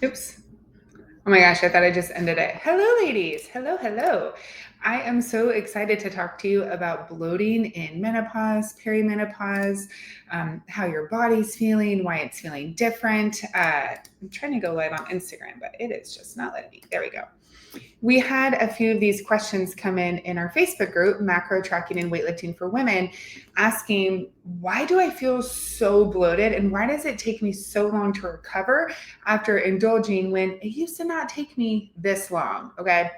Oops. Oh my gosh, I thought I just ended it. Hello, ladies. Hello, hello. I am so excited to talk to you about bloating in menopause, perimenopause, how your body's feeling, why it's feeling different. I'm trying to go live on Instagram, but it is just not letting me. There we go. We had a few of these questions come in our Facebook group, Macro Tracking and Weightlifting for Women, asking, why do I feel so bloated and why does it take me so long to recover after indulging when it used to not take me this long? Okay.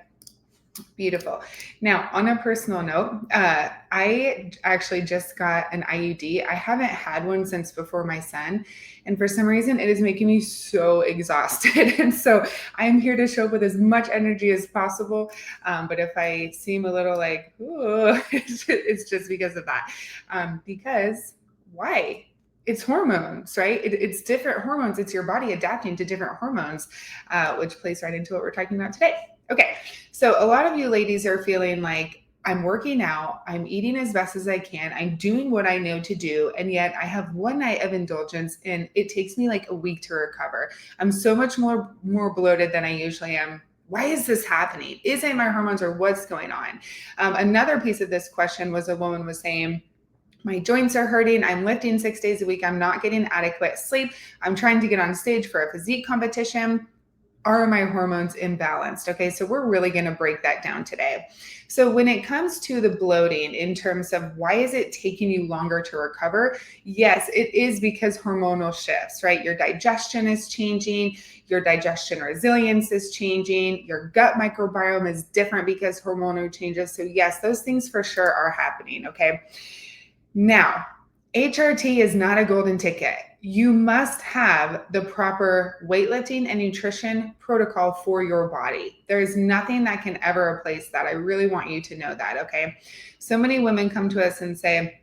Beautiful. Now, on a personal note, I actually just got an IUD. I haven't had one since before my son. And for some reason, it is making me so exhausted. And so I'm here to show up with as much energy as possible. But if I seem a little like, ooh, it's just because of that. Because why? It's hormones, right? It's different hormones. It's your body adapting to different hormones, which plays right into what we're talking about today. Okay, so a lot of you ladies are feeling like I'm working out, I'm eating as best as I can, I'm doing what I know to do, and yet I have one night of indulgence and it takes me like a week to recover. I'm so much more bloated than I usually am. Why is this happening? Is it my hormones or what's going on? Another piece of this question was a woman was saying, my joints are hurting. I'm lifting 6 days a week. I'm not getting adequate sleep. I'm trying to get on stage for a physique competition. Are my hormones imbalanced? Okay, so we're really going to break that down today. So when it comes to the bloating, in terms of why is it taking you longer to recover? Yes, it is because hormonal shifts, right? Your digestion is changing, your digestion resilience is changing, your gut microbiome is different because hormonal changes. So yes, those things for sure are happening, okay? Now, HRT is not a golden ticket. You must have the proper weightlifting and nutrition protocol for your body. There's nothing that can ever replace that. I really want you to know that, okay? So many women come to us and say,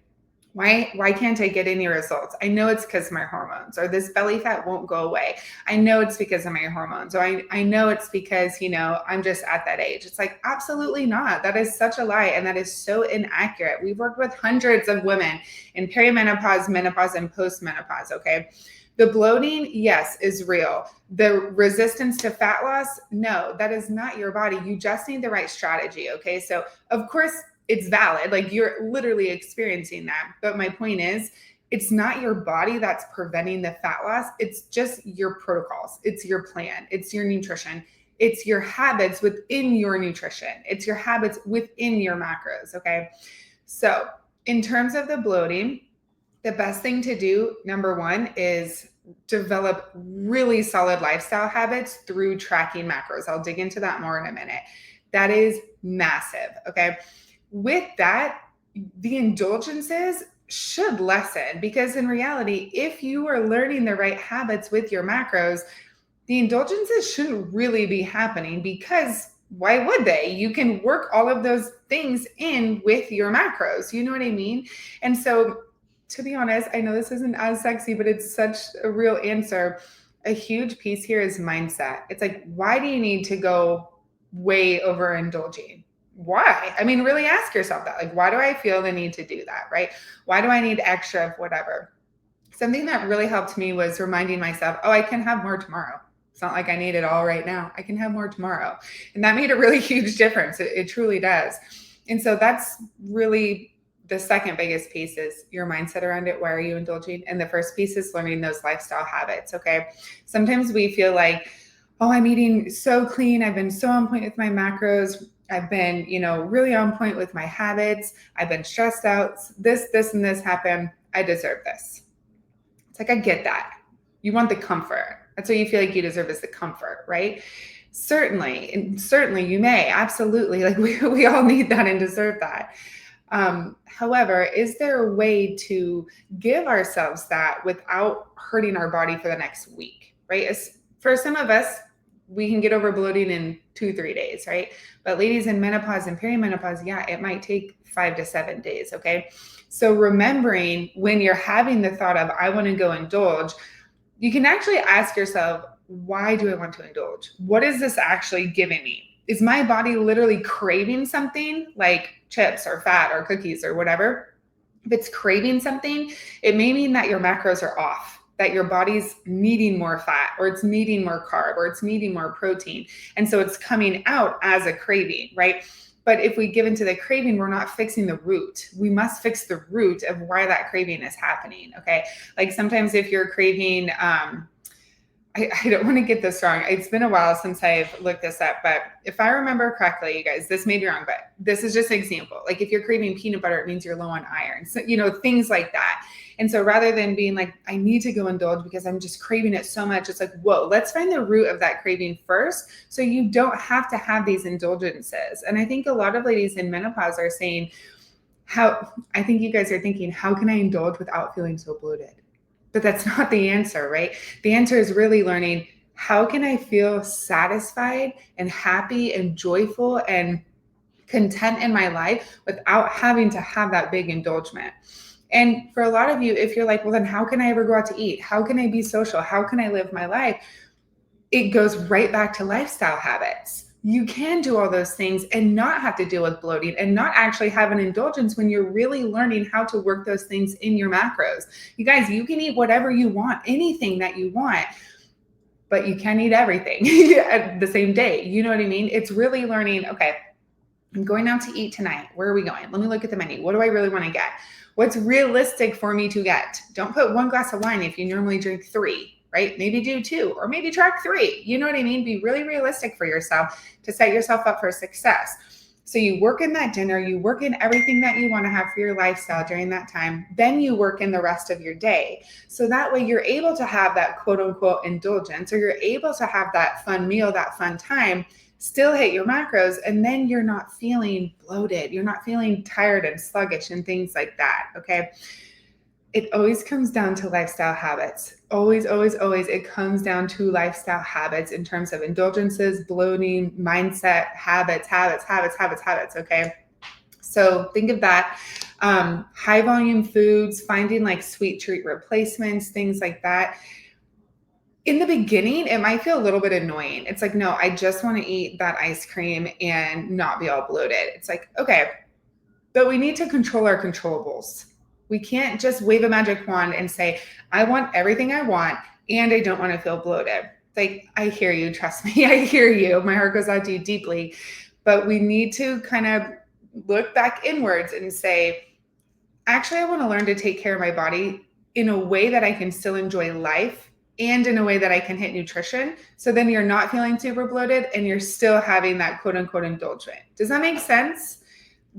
why can't I get any results? I know it's because of my hormones, or this belly fat won't go away. I know it's because of my hormones, or I know it's because, I'm just at that age. It's like, absolutely not. That is such a lie. And that is so inaccurate. We've worked with hundreds of women in perimenopause, menopause, and post-menopause. Okay. The bloating, yes, is real. The resistance to fat loss, no, that is not your body. You just need the right strategy. Okay. So of course, it's valid. Like you're literally experiencing that. But my point is, it's not your body that's preventing the fat loss. It's just your protocols. It's your plan. It's your nutrition. It's your habits within your nutrition. It's your habits within your macros. Okay. So in terms of the bloating, the best thing to do, number one, is develop really solid lifestyle habits through tracking macros. I'll dig into that more in a minute. That is massive. Okay. With that, the indulgences should lessen, because in reality, if you are learning the right habits with your macros, the indulgences shouldn't really be happening, because why would they? You can work all of those things in with your macros. You know what I mean? And so, to be honest, I know this isn't as sexy, but it's such a real answer. A huge piece here is mindset. It's like, why do you need to go way overindulging? Why? I mean, really ask yourself that. Like, why do I feel the need to do that, right? Why do I need extra of whatever? Something that really helped me was reminding myself, oh, I can have more tomorrow. It's not like I need it all right now. I can have more tomorrow. And that made a really huge difference. It truly does. And so that's really the second biggest piece, is your mindset around it. Why are you indulging? And the first piece is learning those lifestyle habits. Okay. Sometimes we feel like, oh, I'm eating so clean. I've been so on point with my macros. I've been, really on point with my habits. I've been stressed out. This, and this happened. I deserve this. It's like, I get that. You want the comfort. That's what you feel like you deserve, is the comfort, right? Certainly you may, absolutely. Like we all need that and deserve that. However, is there a way to give ourselves that without hurting our body for the next week, right? For some of us, we can get over bloating in 2-3 days, right? But ladies in menopause and perimenopause, yeah, it might take 5 to 7 days, okay? So remembering when you're having the thought of, I want to go indulge, you can actually ask yourself, why do I want to indulge? What is this actually giving me? Is my body literally craving something like chips or fat or cookies or whatever? If it's craving something, it may mean that your macros are off. that your body's needing more fat, or it's needing more carb, or it's needing more protein. And so it's coming out as a craving, right? But if we give into the craving, we're not fixing the root. We must fix the root of why that craving is happening. Okay. Like sometimes if you're craving, I don't want to get this wrong. It's been a while since I've looked this up, but if I remember correctly, you guys, this may be wrong, but this is just an example. Like if you're craving peanut butter, it means you're low on iron. So, things like that. And so rather than being like, I need to go indulge because I'm just craving it so much, it's like, whoa, let's find the root of that craving first. So you don't have to have these indulgences. And I think a lot of ladies in menopause are saying, I think you guys are thinking, how can I indulge without feeling so bloated? But that's not the answer, right? The answer is really learning, how can I feel satisfied and happy and joyful and content in my life without having to have that big indulgement? And for a lot of you, if you're like, well, then how can I ever go out to eat? How can I be social? How can I live my life? It goes right back to lifestyle habits. You can do all those things and not have to deal with bloating and not actually have an indulgence when you're really learning how to work those things in your macros. You guys, you can eat whatever you want, anything that you want, but you can't eat everything at the same day. You know what I mean? It's really learning, okay, I'm going out to eat tonight. Where are we going? Let me look at the menu. What do I really want to get? What's realistic for me to get? Don't put one glass of wine if you normally drink 3. Right? Maybe do 2 or maybe track 3. You know what I mean? Be really realistic for yourself to set yourself up for success. So you work in that dinner, you work in everything that you want to have for your lifestyle during that time. Then you work in the rest of your day. So that way you're able to have that quote unquote indulgence, or you're able to have that fun meal, that fun time, still hit your macros, and then you're not feeling bloated. You're not feeling tired and sluggish and things like that. Okay. It always comes down to lifestyle habits. Always, always, always, it comes down to lifestyle habits in terms of indulgences, bloating, mindset, habits, okay? So think of that. High volume foods, finding like sweet treat replacements, things like that. In the beginning, it might feel a little bit annoying. It's like, no, I just want to eat that ice cream and not be all bloated. It's like, okay, but we need to control our controllables. We can't just wave a magic wand and say, I want everything I want and I don't want to feel bloated. Like, I hear you, trust me, I hear you. My heart goes out to you deeply. But we need to kind of look back inwards and say, actually, I want to learn to take care of my body in a way that I can still enjoy life and in a way that I can hit nutrition. So then you're not feeling super bloated and you're still having that quote unquote indulgent. Does that make sense?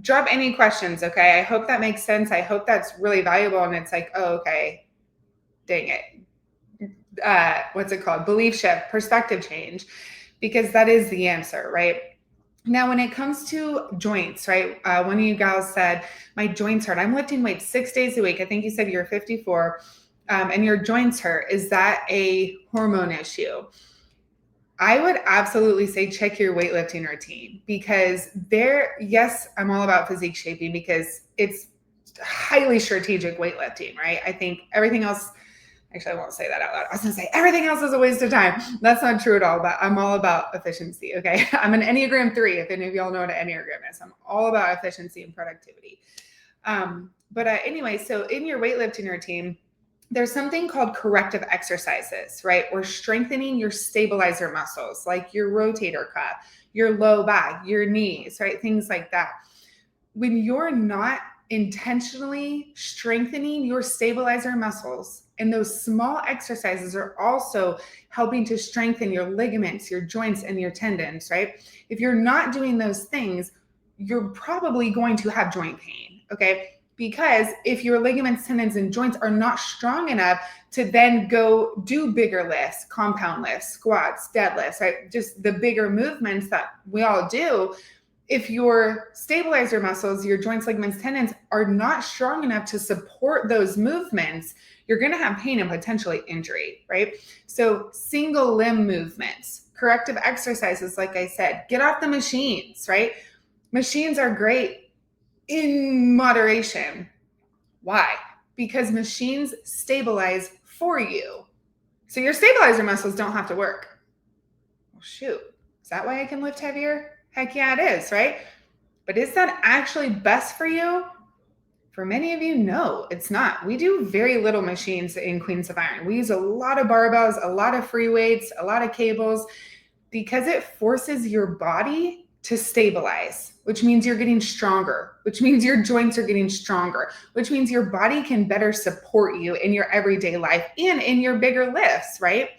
Drop any questions, okay? I hope that makes sense. I hope that's really valuable. And it's like, oh, okay, dang it. What's it called? Belief shift, perspective change, because that is the answer, right? Now, when it comes to joints, right? One of you gals said, my joints hurt. I'm lifting weights 6 days a week. I think you said you're 54 and your joints hurt. Is that a hormone issue? I would absolutely say check your weightlifting routine, because yes, I'm all about physique shaping because it's highly strategic weightlifting, right? I think everything else, actually, I won't say that out loud. I was going to say everything else is a waste of time. That's not true at all, but I'm all about efficiency, okay? I'm an Enneagram 3, if any of y'all know what an Enneagram is. I'm all about efficiency and productivity. Anyway, so in your weightlifting routine, there's something called corrective exercises, right? Or strengthening your stabilizer muscles, like your rotator cuff, your low back, your knees, right? Things like that. When you're not intentionally strengthening your stabilizer muscles, and those small exercises are also helping to strengthen your ligaments, your joints, and your tendons, right? If you're not doing those things, you're probably going to have joint pain, okay? Because if your ligaments, tendons, and joints are not strong enough to then go do bigger lifts, compound lifts, squats, deadlifts, right? Just the bigger movements that we all do. If your stabilizer muscles, your joints, ligaments, tendons are not strong enough to support those movements, you're going to have pain and potentially injury, right? So single limb movements, corrective exercises, like I said, get off the machines, right? Machines are great in moderation. Why? Because machines stabilize for you. So your stabilizer muscles don't have to work. Well, shoot, is that why I can lift heavier? Heck yeah, it is, right? But is that actually best for you? For many of you, no, it's not. We do very little machines in Queens of Iron. We use a lot of barbells, a lot of free weights, a lot of cables, because it forces your body to stabilize, which means you're getting stronger, which means your joints are getting stronger, which means your body can better support you in your everyday life and in your bigger lifts, right?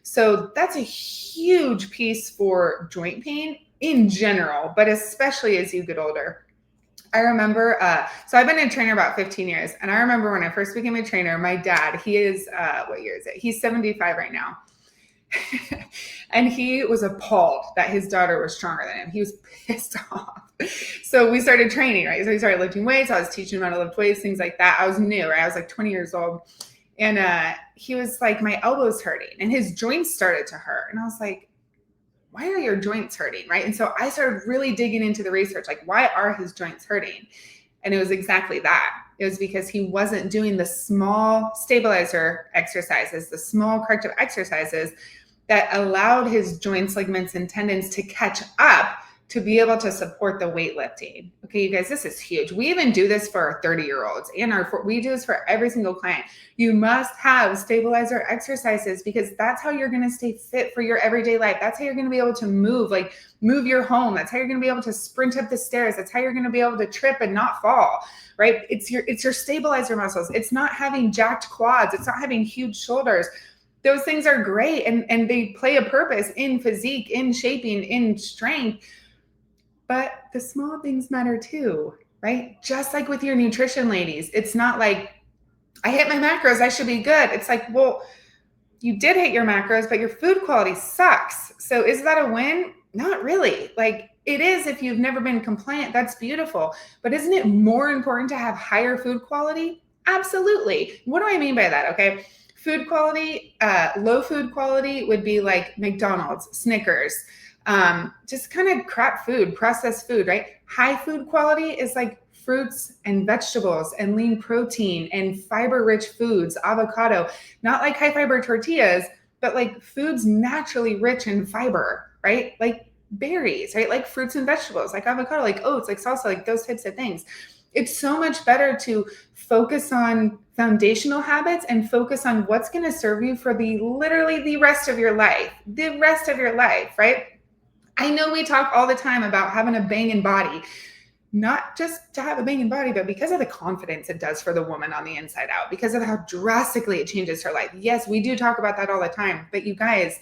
So that's a huge piece for joint pain in general, but especially as you get older. I remember, so I've been a trainer about 15 years. And I remember when I first became a trainer, my dad, he is, what year is it? He's 75 right now. And he was appalled that his daughter was stronger than him. He was pissed off. So we started training, right? So we started lifting weights. I was teaching him how to lift weights, things like that. I was new, right? I was like 20 years old. And he was like, my elbow's hurting. And his joints started to hurt. And I was like, why are your joints hurting, right? And so I started really digging into the research, like, why are his joints hurting? And it was exactly that. It was because he wasn't doing the small stabilizer exercises, the small corrective exercises that allowed his joints, ligaments, and tendons to catch up to be able to support the weightlifting. Okay, you guys, this is huge. We even do this for our 30-year-olds and we do this for every single client. You must have stabilizer exercises because that's how you're going to stay fit for your everyday life. That's how you're going to be able to move your home. That's how you're going to be able to sprint up the stairs. That's how you're going to be able to trip and not fall, right? It's your stabilizer muscles. It's not having jacked quads. It's not having huge shoulders. Those things are great and they play a purpose in physique, in shaping, in strength. But the small things matter too, right? Just like with your nutrition, ladies. It's not like, I hit my macros, I should be good. It's like, well, you did hit your macros, but your food quality sucks. So is that a win? Not really. Like, it is if you've never been compliant, that's beautiful. But isn't it more important to have higher food quality? Absolutely. What do I mean by that? Okay. Food quality, low food quality would be like McDonald's, Snickers, just kind of crap food, processed food, right? High food quality is like fruits and vegetables and lean protein and fiber-rich foods, avocado, not like high fiber tortillas, but like foods naturally rich in fiber, right? Like berries, right? Like fruits and vegetables, like avocado, like oats, like salsa, like those types of things. It's so much better to focus on foundational habits and focus on what's going to serve you for literally the rest of your life, right? I know we talk all the time about having a banging body, not just to have a banging body, but because of the confidence it does for the woman on the inside out, because of how drastically it changes her life. Yes, we do talk about that all the time, but you guys,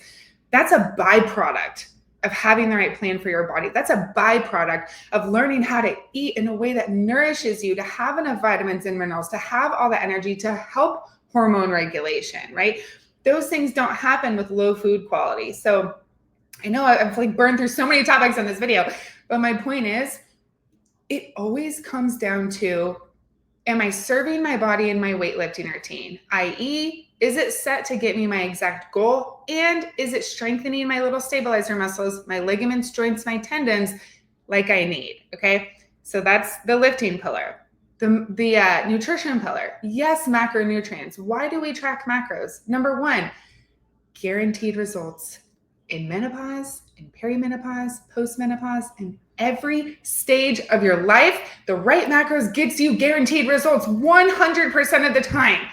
that's a byproduct of having the right plan for your body. That's a byproduct of learning how to eat in a way that nourishes you, to have enough vitamins and minerals, to have all the energy to help hormone regulation, right? Those things don't happen with low food quality. So I know I've like burned through so many topics in this video, but my point is, it always comes down to, am I serving my body in my weightlifting routine? i.e., is it set to get me my exact goal? And is it strengthening my little stabilizer muscles, my ligaments, joints, my tendons like I need? Okay. So that's the lifting pillar. The nutrition pillar. Yes, macronutrients. Why do we track macros? Number one, guaranteed results in menopause, in perimenopause, post-menopause, and every stage of your life. The right macros gets you guaranteed results 100% of the time.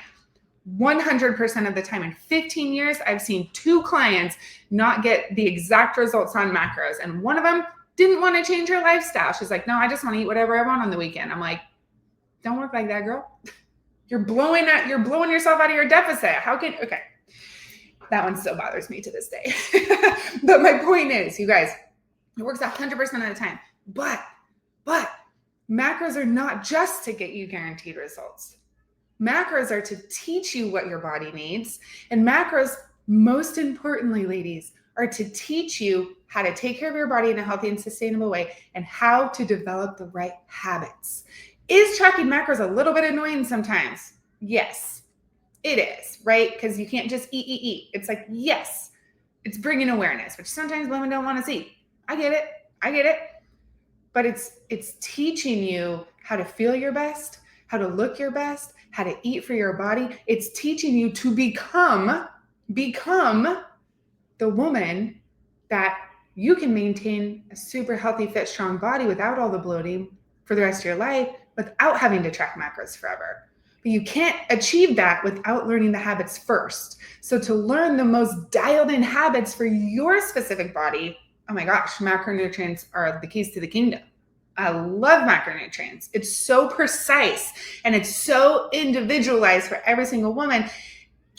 100% of the time. In 15 years, I've seen 2 clients not get the exact results on macros. And one of them didn't want to change her lifestyle. She's like, no, I just want to eat whatever I want on the weekend. I'm like, don't work like that, girl. You're blowing yourself out of your deficit. Okay. That one still bothers me to this day. But my point is, you guys, it works 100% of the time. But macros are not just to get you guaranteed results. Macros are to teach you what your body needs. And macros, most importantly, ladies, are to teach you how to take care of your body in a healthy and sustainable way and how to develop the right habits. Is tracking macros a little bit annoying sometimes? Yes, it is, right? Because you can't just eat. It's like, yes, it's bringing awareness, which sometimes women don't want to see. I get it. But it's teaching you how to feel your best, how to look your best, how to eat for your body. It's teaching you to become the woman that you can maintain a super healthy, fit, strong body without all the bloating for the rest of your life, without having to track macros forever. But you can't achieve that without learning the habits first. So to learn the most dialed in habits for your specific body, oh my gosh, macronutrients are the keys to the kingdom. I love macronutrients. It's so precise and it's so individualized for every single woman.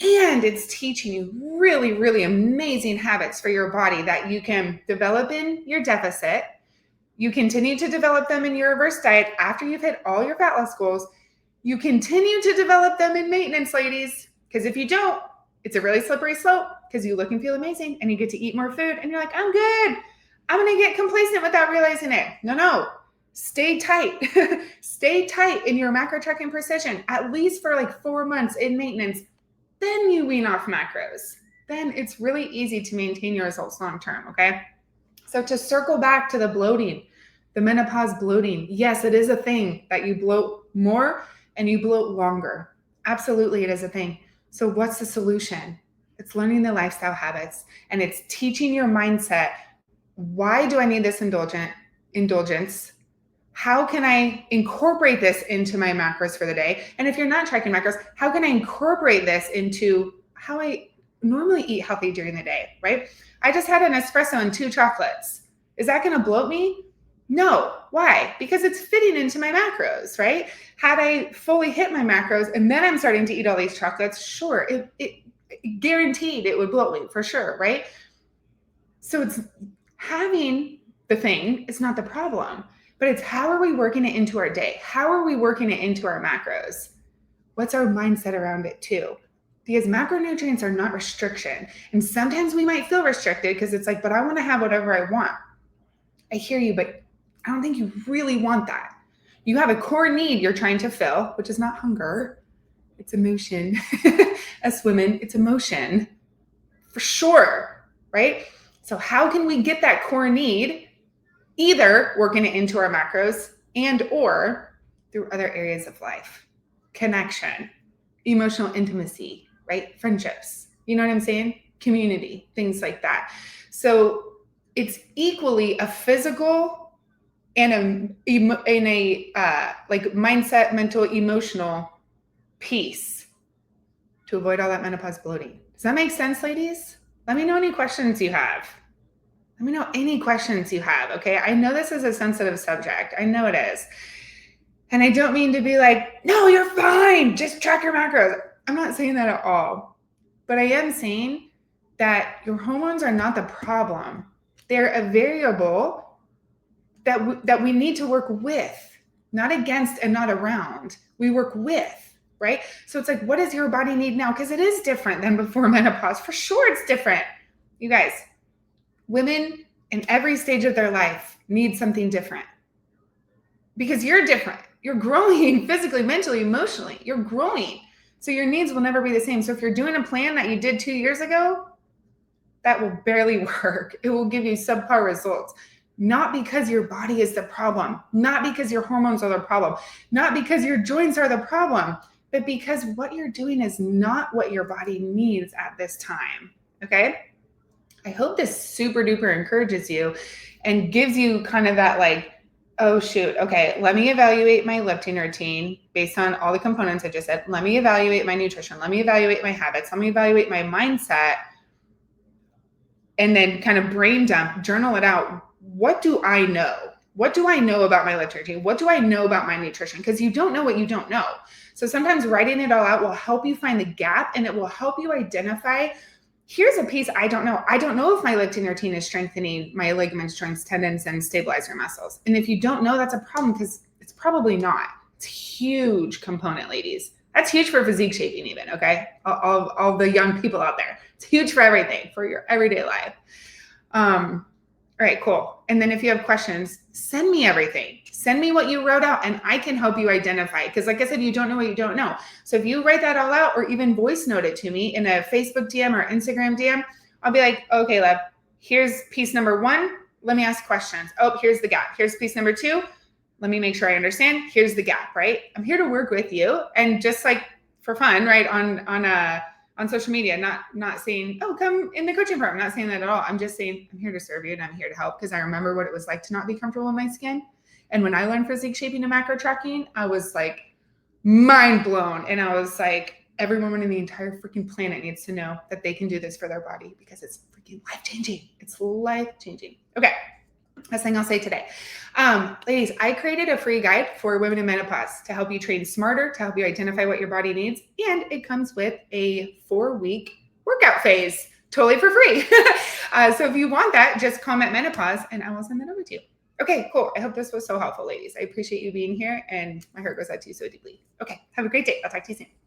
And it's teaching you really, really amazing habits for your body that you can develop in your deficit. You continue to develop them in your reverse diet after you've hit all your fat loss goals. You continue to develop them in maintenance, ladies, because if you don't, it's a really slippery slope because you look and feel amazing and you get to eat more food and you're like, I'm good. I'm going to get complacent without realizing it. No. Stay tight. Stay tight in your macro tracking precision, at least for like 4 months in maintenance. Then you wean off macros. Then it's really easy to maintain your results long-term, okay? So to circle back to the bloating, the menopause bloating, yes, it is a thing that you bloat more and you bloat longer. Absolutely, it is a thing. So what's the solution? It's learning the lifestyle habits and it's teaching your mindset, why do I need this indulgence? How can I incorporate this into my macros for the day? And if you're not tracking macros, how can I incorporate this into how I normally eat healthy during the day, right? I just had an espresso and 2 chocolates. Is that going to bloat me? No. Why? Because it's fitting into my macros, right? Had I fully hit my macros and then I'm starting to eat all these chocolates, sure, it guaranteed it would bloat me for sure, right? So it's having the thing is not the problem, but it's how are we working it into our day? How are we working it into our macros? What's our mindset around it too? Because macronutrients are not restriction. And sometimes we might feel restricted because it's like, but I want to have whatever I want. I hear you, but I don't think you really want that. You have a core need you're trying to fill, which is not hunger. It's emotion. Us women, it's emotion for sure, right? So how can we get that core need? Either working it into our macros and or through other areas of life, connection, emotional intimacy, right? Friendships, you know what I'm saying? Community, things like that. So it's equally a physical and a like mindset, mental, emotional piece to avoid all that menopause bloating. Does that make sense, ladies? Let me know any questions you have. Let me know any questions you have, okay? I know this is a sensitive subject. I know it is. And I don't mean to be like, no, you're fine. Just track your macros. I'm not saying that at all. But I am saying that your hormones are not the problem. They're a variable that we need to work with, not against and not around. We work with, right? So it's like, what does your body need now? Because it is different than before menopause. For sure it's different. You guys, women in every stage of their life need something different because you're different. You're growing physically, mentally, emotionally. You're growing. So your needs will never be the same. So if you're doing a plan that you did 2 years ago, that will barely work. It will give you subpar results. Not because your body is the problem, not because your hormones are the problem, not because your joints are the problem, but because what you're doing is not what your body needs at this time. Okay? I hope this super duper encourages you and gives you kind of that like, oh shoot, okay, let me evaluate my lifting routine based on all the components I just said. Let me evaluate my nutrition. Let me evaluate my habits. Let me evaluate my mindset. And then kind of brain dump, journal it out. What do I know? What do I know about my lifting routine? What do I know about my nutrition? Because you don't know what you don't know. So sometimes writing it all out will help you find the gap and it will help you identify, here's a piece I don't know. I don't know if my lifting routine is strengthening my ligaments, joints, tendons, and stabilizing muscles. And if you don't know, that's a problem because it's probably not. It's a huge component, ladies. That's huge for physique shaping even, okay? All the young people out there. It's huge for everything, for your everyday life. All right, cool. And then if you have questions, send me everything. Send me what you wrote out and I can help you identify. Because like I said, you don't know what you don't know. So if you write that all out or even voice note it to me in a Facebook DM or Instagram DM, I'll be like, okay, love, here's piece number 1. Let me ask questions. Oh, here's the gap. Here's piece number 2. Let me make sure I understand. Here's the gap, right? I'm here to work with you. And just like for fun, right? On social media, not saying, oh, come in the coaching program. I'm not saying that at all. I'm just saying I'm here to serve you and I'm here to help because I remember what it was like to not be comfortable in my skin. And when I learned physique shaping and macro tracking, I was like mind blown. And I was like, every woman in the entire freaking planet needs to know that they can do this for their body because it's freaking life-changing. It's life-changing. Okay. Last thing I'll say today. Ladies, I created a free guide for women in menopause to help you train smarter, to help you identify what your body needs. And it comes with a 4-week workout phase, totally for free. So if you want that, just comment menopause and I will send that over to you. Okay, cool. I hope this was so helpful, ladies. I appreciate you being here and my heart goes out to you so deeply. Okay, have a great day. I'll talk to you soon.